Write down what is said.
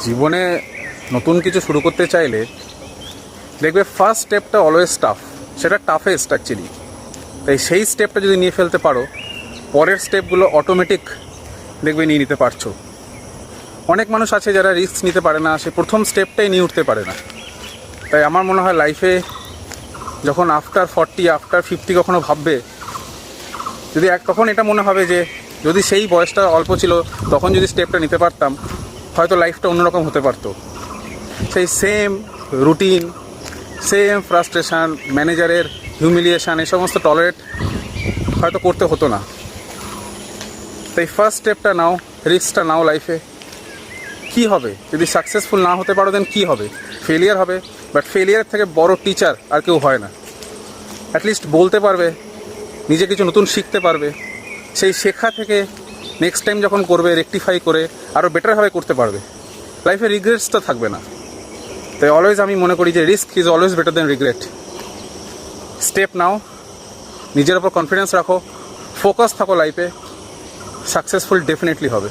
জীবনে নতুন কিছু শুরু করতে চাইলে দেখবে ফার্স্ট স্টেপটা অলওয়েজ টাফ, সেটা টাফেস্ট অ্যাকচুয়ালি। তাই সেই স্টেপটা যদি নিয়ে ফেলতে পারো, পরের স্টেপগুলো অটোমেটিক দেখবে নিয়ে নিতে পারছো। অনেক মানুষ আছে যারা রিস্ক নিতে পারে না, সে প্রথম স্টেপটাই নিয়ে উঠতে পারে না। তাই আমার মনে হয় লাইফে যখন আফটার 40 আফটার 50 কখনো ভাববে, যদি তখন এটা মনে হবে যে যদি সেই বয়সটা অল্প ছিল তখন যদি স্টেপটা নিতে পারতাম, হয়তো লাইফটা অন্যরকম হতে পারতো। সেই সেম রুটিন, সেম ফ্রাস্ট্রেশন, ম্যানেজারের হিউমিলিয়েশান, এই সমস্ত টলারেট হয়তো করতে হতো না। তাই ফার্স্ট স্টেপটা নাও, রিস্কটা নাও লাইফে। কী হবে যদি সাকসেসফুল না হতে পারো, দেন কী হবে? ফেলিয়ার হবে, বাট ফেলিয়ারের থেকে বড় টিচার আর কেউ হয় না। অ্যাটলিস্ট বলতে পারবে, নিজে কিছু নতুন শিখতে পারবে, সেই শেখা থেকে নেক্সট টাইম যখন করবে রেকটিফাই করে আরও বেটারভাবে করতে পারবে। লাইফে রিগ্রেটসটা থাকবে না। তাই অলওয়েজ আমি মনে করি যে risk is always better than regret. Step নাও, নিজের ওপর কনফিডেন্স রাখো, ফোকাস থাকো লাইফে, সাকসেসফুল ডেফিনেটলি হবে।